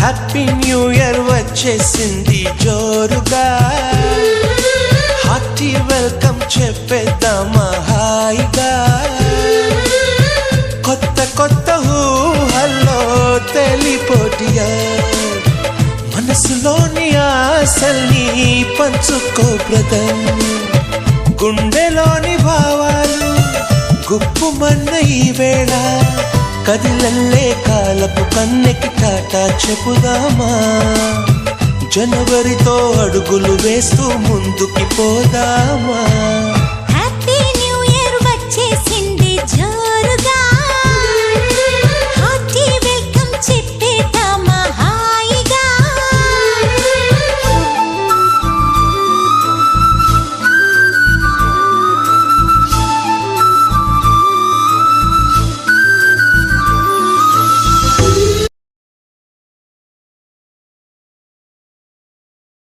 Happy new year వచ్చేసింది జోరుగా, hearty welcome చెప్పేద్దామా హాయిగా. కొత్త కొత్త ఊహల్లో తెలిపోటియా, మనసులోని ఆశల్ని పంచుకో బ్రదర్. గుండెలోని భావాలు గుప్పుమన్న ఈ వేళ, కదిలల్లే కాలపు కన్నెకి టాటా చెప్పుదామా. జనవరితో అడుగులు వేస్తూ ముందుకి పోదామా.